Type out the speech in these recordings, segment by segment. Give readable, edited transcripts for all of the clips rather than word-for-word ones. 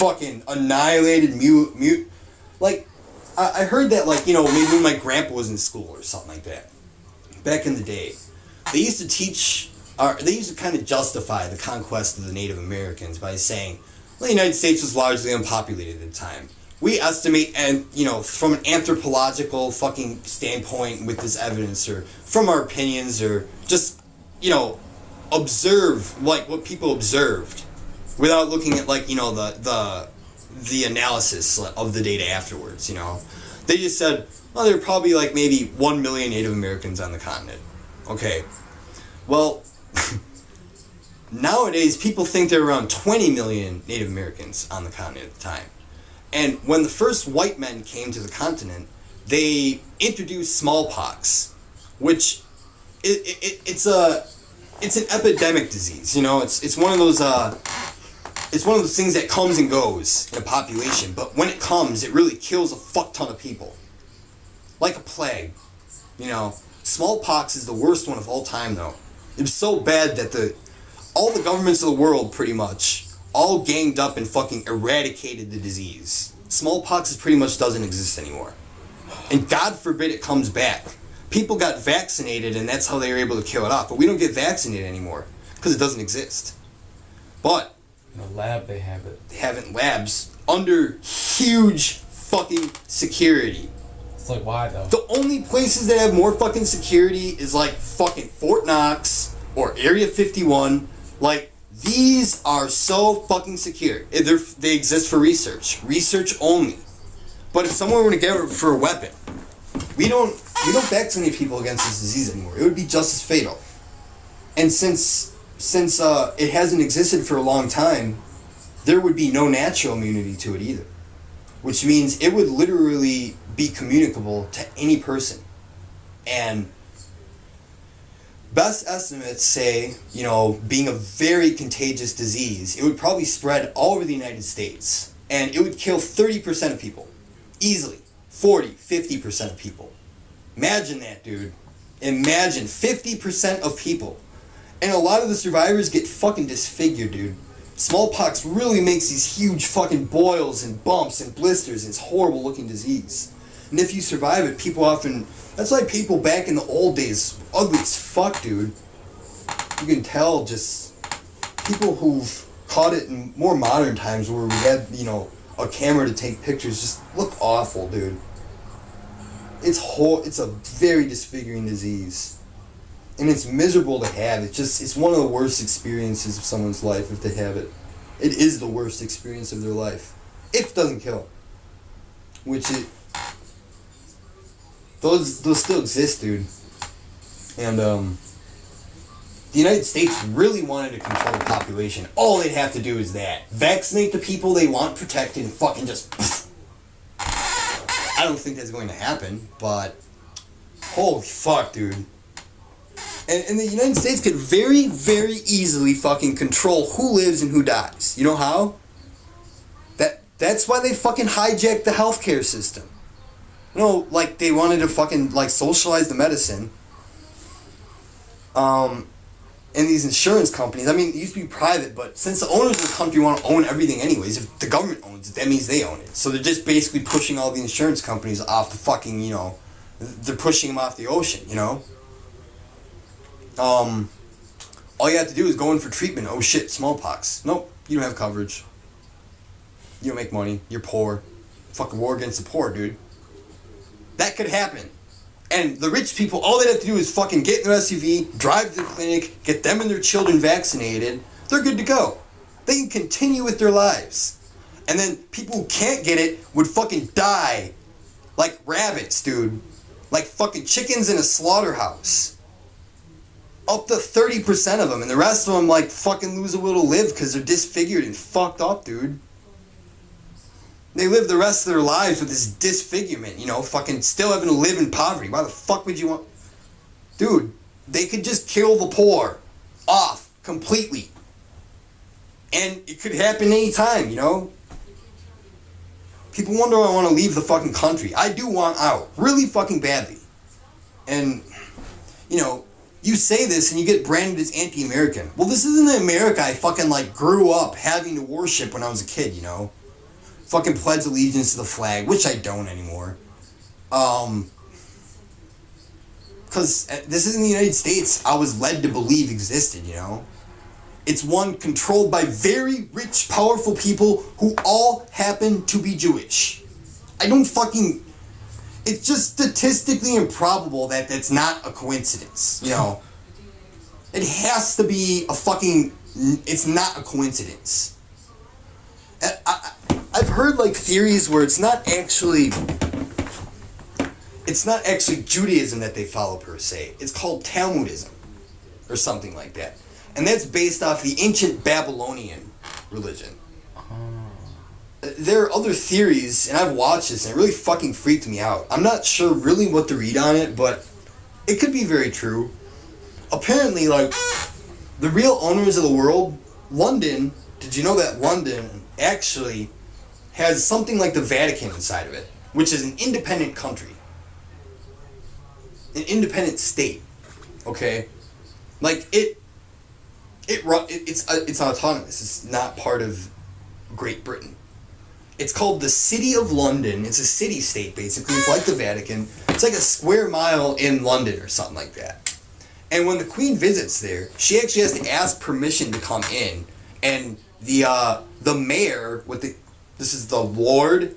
fucking annihilated, mute. Like, I heard that, like, you know, maybe when my grandpa was in school or something like that. Back in the day, they used to teach, they used to kind of justify the conquest of the Native Americans by saying, well, the United States was largely unpopulated at the time. We estimate, and you know, from an anthropological fucking standpoint with this evidence, or from our opinions, or just, you know, observe like what people observed, without looking at like, you know, the analysis of the data afterwards. You know, they just said, well, there are probably like maybe 1 million Native Americans on the continent. Okay, well, nowadays people think there are around 20 million Native Americans on the continent at the time. And when the first white men came to the continent, they introduced smallpox, which it's an epidemic disease. You know, it's one of those things that comes and goes in a population. But when it comes, it really kills a fuck ton of people, like a plague. You know, smallpox is the worst one of all time, though. It was so bad that all the governments of the world pretty much all ganged up and fucking eradicated the disease. Smallpox pretty much doesn't exist anymore. And God forbid it comes back. People got vaccinated and that's how they were able to kill it off. But we don't get vaccinated anymore because it doesn't exist. But in the lab they have it. They have it in labs under huge fucking security. It's like, why though? The only places that have more fucking security is like fucking Fort Knox or Area 51. Like, these are so fucking secure. They exist for research. Research only. But if someone were to get it for a weapon, we don't vaccinate people against this disease anymore. It would be just as fatal. And since it hasn't existed for a long time, there would be no natural immunity to it either. Which means it would literally be communicable to any person. And best estimates say, you know, being a very contagious disease, it would probably spread all over the United States. And it would kill 30% of people. Easily. 40, 50% of people. Imagine that, dude. Imagine 50% of people. And a lot of the survivors get fucking disfigured, dude. Smallpox really makes these huge fucking boils and bumps and blisters, and it's a horrible looking disease. And if you survive it, people often... That's why people back in the old days, ugly as fuck, dude. You can tell just people who've caught it in more modern times where we had, you know, a camera to take pictures just look awful, dude. It's a very disfiguring disease. And it's miserable to have. It's one of the worst experiences of someone's life if they have it. It is the worst experience of their life. If it doesn't kill them. Which it... Those still exist, dude. And, the United States really wanted to control the population. All they'd have to do is that. Vaccinate the people they want protected and fucking just... I don't think that's going to happen, but... Holy fuck, dude. And the United States could very, very easily fucking control who lives and who dies. You know how? That's why they fucking hijacked the healthcare system. You know, like, they wanted to fucking, like, socialize the medicine. And these insurance companies, I mean, it used to be private, but since the owners of the country want to own everything anyways, if the government owns it, that means they own it. So they're just basically pushing all the insurance companies off the fucking, you know, they're pushing them off the ocean, you know? All you have to do is go in for treatment. Oh shit, smallpox. Nope, you don't have coverage. You don't make money. You're poor. Fucking war against the poor, dude. That could happen. And the rich people, all they have to do is fucking get in their SUV, drive to the clinic, get them and their children vaccinated. They're good to go. They can continue with their lives. And then people who can't get it would fucking die like rabbits, dude. Like fucking chickens in a slaughterhouse. Up to 30% of them. And the rest of them like fucking lose a will to live because they're disfigured and fucked up, dude. They live the rest of their lives with this disfigurement, you know, fucking still having to live in poverty. Why the fuck would you want... Dude, they could just kill the poor off completely. And it could happen anytime, you know? People wonder why I want to leave the fucking country. I do want out. Really fucking badly. And, you know, you say this and you get branded as anti-American. Well, this isn't the America I fucking, like, grew up having to worship when I was a kid, you know? fucking pledge allegiance to the flag, which I don't anymore. Because this is in the United States, I was led to believe existed, you know? It's one controlled by very rich, powerful people who all happen to be Jewish. I don't fucking... It's just statistically improbable that that's not a coincidence, you know? It has to be a fucking... It's not a coincidence. I've heard, like, theories where it's not actually Judaism that they follow, per se. It's called Talmudism, or something like that. And that's based off the ancient Babylonian religion. There are other theories, and I've watched this, and it really fucking freaked me out. I'm not sure really what to read on it, but it could be very true. Apparently, like, the real owners of the world, London, did you know that London actually has something like the Vatican inside of it, which is an independent country. An independent state. Okay? Like, it's autonomous. It's not part of Great Britain. It's called the City of London. It's a city-state, basically. It's like the Vatican. It's like a square mile in London or something like that. And when the Queen visits there, she actually has to ask permission to come in. And the mayor, this is the Lord,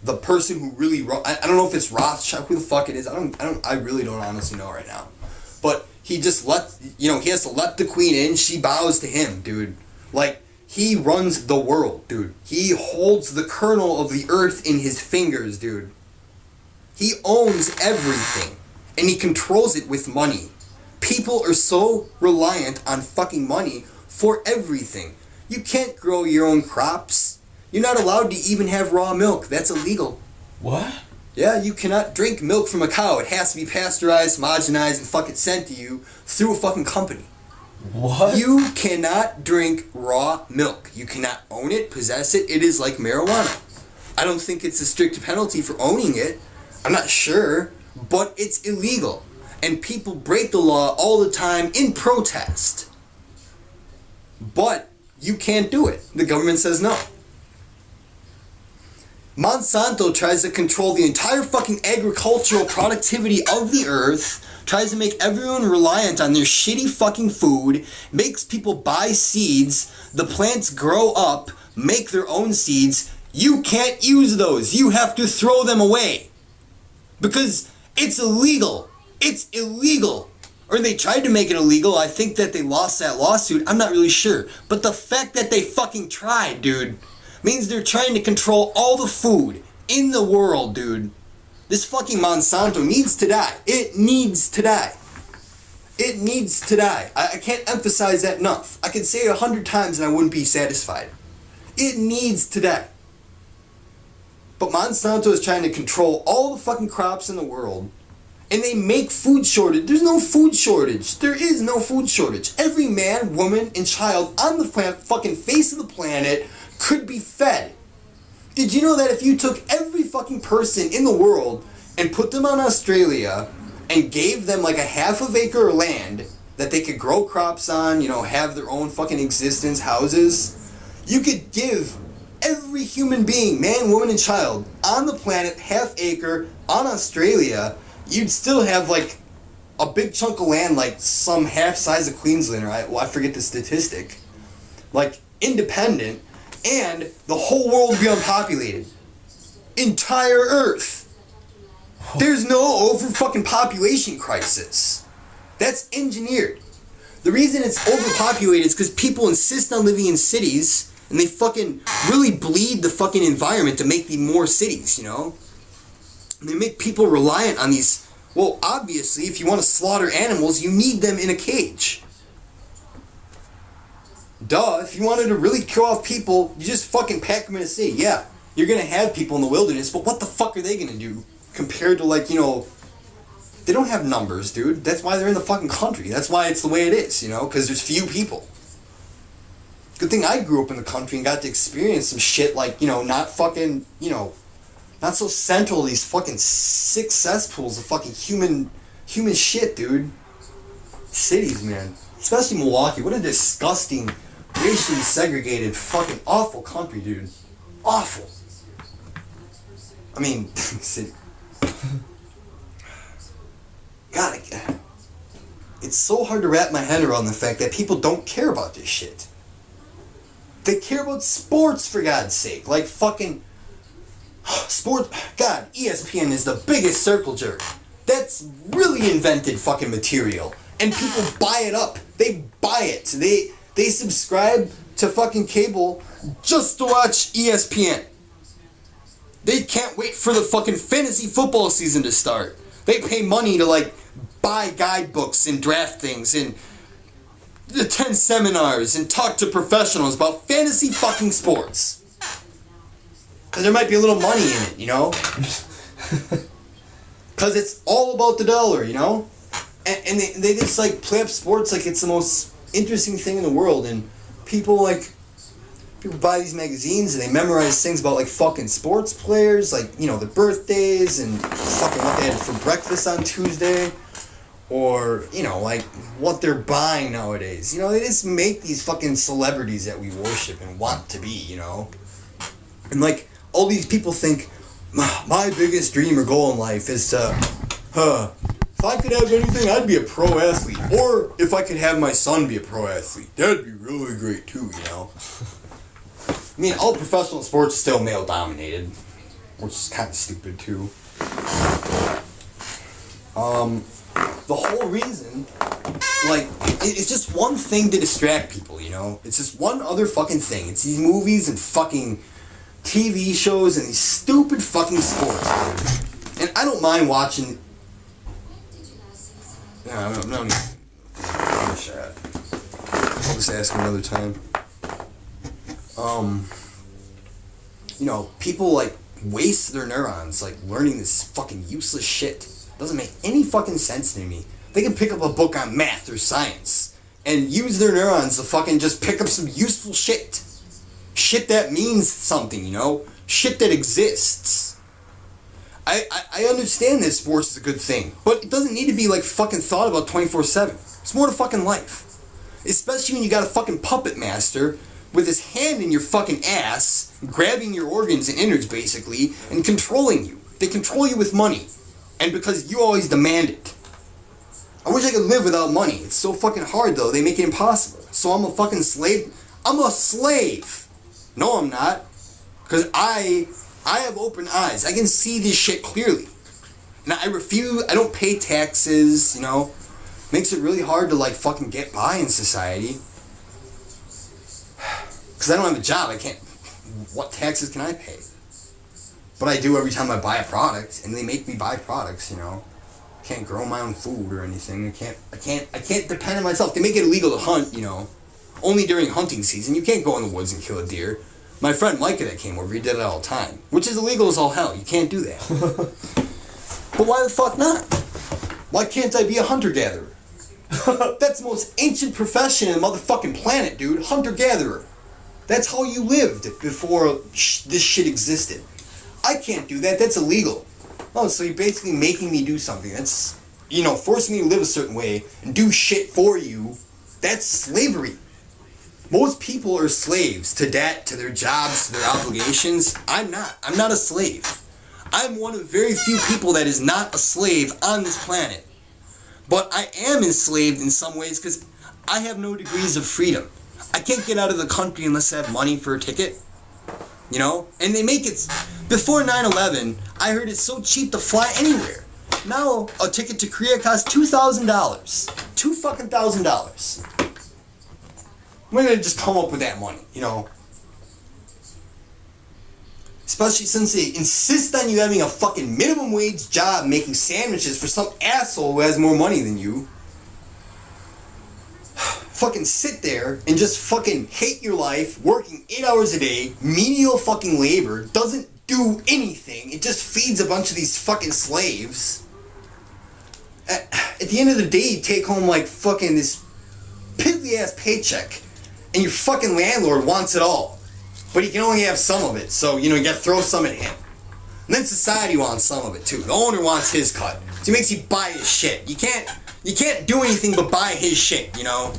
the person who really, I don't know if it's Rothschild, who the fuck it is. I really don't honestly know right now. But he just he has to let the Queen in. She bows to him, dude. Like, he runs the world, dude. He holds the kernel of the earth in his fingers, dude. He owns everything. And he controls it with money. People are so reliant on fucking money for everything. You can't grow your own crops. You're not allowed to even have raw milk. That's illegal. What? Yeah, you cannot drink milk from a cow. It has to be pasteurized, homogenized, and fucking sent to you through a fucking company. What? You cannot drink raw milk. You cannot own it, possess it. It is like marijuana. I don't think it's a strict penalty for owning it. I'm not sure, but it's illegal. And people break the law all the time in protest. But you can't do it. The government says no. Monsanto tries to control the entire fucking agricultural productivity of the earth, tries to make everyone reliant on their shitty fucking food, makes people buy seeds, the plants grow up, make their own seeds. You can't use those. You have to throw them away. Because it's illegal. It's illegal. Or they tried to make it illegal. I think that they lost that lawsuit. I'm not really sure. But the fact that they fucking tried, dude, means they're trying to control all the food in the world, dude. This fucking Monsanto needs to die. It needs to die. It needs to die. I can't emphasize that enough. I could say it 100 times and I wouldn't be satisfied. It needs to die. But Monsanto is trying to control all the fucking crops in the world. And they make food shortage. There's no food shortage. There is no food shortage. Every man, woman, and child on the fucking face of the planet could be fed. Did you know that if you took every fucking person in the world and put them on Australia and gave them like a half of acre of land that they could grow crops on, you know, have their own fucking existence, houses, you could give every human being, man, woman, and child on the planet half acre on Australia, you'd still have like a big chunk of land, like some half size of Queensland, or I forget the statistic, like independent, and the whole world would be unpopulated. Entire Earth. There's no over fucking population crisis. That's engineered. The reason it's overpopulated is because people insist on living in cities, and they fucking really bleed the fucking environment to make the more cities, you know? And they make people reliant on these. Well, obviously, if you want to slaughter animals, you need them in a cage. Duh, if you wanted to really kill off people, you just fucking pack them in a city. Yeah, you're going to have people in the wilderness, but what the fuck are they going to do compared to, like, you know, they don't have numbers, dude. That's why they're in the fucking country. That's why it's the way it is, you know, because there's few people. Good thing I grew up in the country and got to experience some shit like, you know, not fucking, you know, not so central to these fucking sick cesspools of fucking human shit, dude. Cities, man. Especially Milwaukee. What a disgusting, racially segregated, fucking awful country, dude. Awful. I mean, God, it's so hard to wrap my head around the fact that people don't care about this shit. They care about sports, for God's sake. Like fucking sports. God, ESPN is the biggest circle jerk. That's really invented fucking material. And people buy it up. They buy it. They subscribe to fucking cable just to watch ESPN. They can't wait for the fucking fantasy football season to start. They pay money to like buy guidebooks and draft things and attend seminars and talk to professionals about fantasy fucking sports. Because there might be a little money in it, you know? Because it's all about the dollar, you know? And they just like play up sports like it's the most interesting thing in the world. And people buy these magazines and they memorize things about like fucking sports players, like, you know, their birthdays and fucking what they had for breakfast on Tuesday. Or, you know, like, what they're buying nowadays. You know, they just make these fucking celebrities that we worship and want to be, you know? And, like, all these people think, my biggest dream or goal in life is to, if I could have anything, I'd be a pro athlete. Or if I could have my son be a pro athlete. That'd be really great, too, you know? I mean, all professional sports is still male-dominated. Which is kind of stupid, too. The whole reason, like, it's just one thing to distract people, you know? It's just one other fucking thing. It's these movies and fucking TV shows and these stupid fucking sports, dude. And I don't mind watching... No, I'm not... Shut up. I'll just ask him another time. You know, people, like, waste their neurons, like, learning this fucking useless shit. Doesn't make any fucking sense to me. They can pick up a book on math or science and use their neurons to fucking just pick up some useful shit. Shit that means something, you know? Shit that exists. I understand that sports is a good thing, but it doesn't need to be like fucking thought about 24/7. It's more to fucking life. Especially when you got a fucking puppet master with his hand in your fucking ass, grabbing your organs and innards basically, and controlling you. They control you with money. And because you always demand it. I wish I could live without money. It's so fucking hard though. They make it impossible. So I'm a fucking slave. I'm a slave. No, I'm not. Because I have open eyes. I can see this shit clearly. And I don't pay taxes, you know. Makes it really hard to like fucking get by in society. Because I don't have a job. What taxes can I pay? But I do every time I buy a product, and they make me buy products, you know. I can't grow my own food or anything. I can't depend on myself. They make it illegal to hunt, you know. Only during hunting season. You can't go in the woods and kill a deer. My friend Micah that came over, he did it all the time. Which is illegal as all hell. You can't do that. But why the fuck not? Why can't I be a hunter-gatherer? That's the most ancient profession in the motherfucking planet, dude. Hunter-gatherer. That's how you lived before this shit existed. I can't do that. That's illegal. Oh, so you're basically making me do something. That's, you know, forcing me to live a certain way and do shit for you. That's slavery. Most people are slaves to debt, to their jobs, to their obligations. I'm not. I'm not a slave. I'm one of very few people that is not a slave on this planet. But I am enslaved in some ways because I have no degrees of freedom. I can't get out of the country unless I have money for a ticket. You know? And they make it... Before 9/11, I heard it's so cheap to fly anywhere. Now, a ticket to Korea costs $2,000. $2,000. We're gonna just come up with that money, you know? Especially since they insist on you having a fucking minimum wage job making sandwiches for some asshole who has more money than you. Fucking sit there and just fucking hate your life, working 8 hours a day, menial fucking labor, doesn't do anything. It just feeds a bunch of these fucking slaves. At the end of the day, you take home like fucking this piddly ass paycheck, and your fucking landlord wants it all. But he can only have some of it, so, you know, you gotta throw some at him. And then society wants some of it too. The owner wants his cut. So he makes you buy his shit. You can't do anything but buy his shit, you know?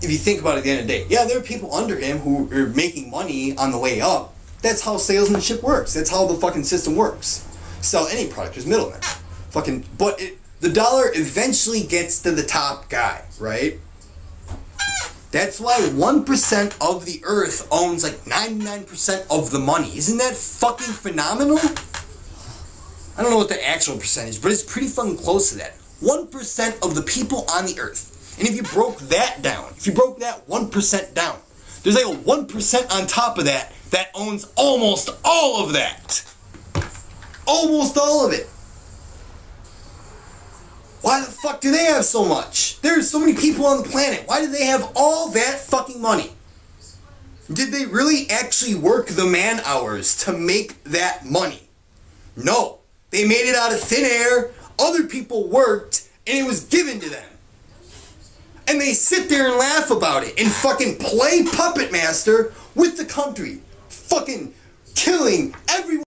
If you think about it at the end of the day. Yeah, there are people under him who are making money on the way up. That's how salesmanship works. That's how the fucking system works. Sell any product, there's middlemen. The dollar eventually gets to the top guy, right? That's why 1% of the earth owns like 99% of the money. Isn't that fucking phenomenal? I don't know what the actual percentage, but it's pretty fucking close to that. 1% of the people on the earth. And if you broke that down, if you broke that 1% down, there's like a 1% on top of that that owns almost all of that. Almost all of it. Why the fuck do they have so much? There's so many people on the planet. Why do they have all that fucking money? Did they really actually work the man hours to make that money? No. They made it out of thin air. Other people worked and it was given to them. And they sit there and laugh about it and fucking play puppet master with the country. Fucking killing every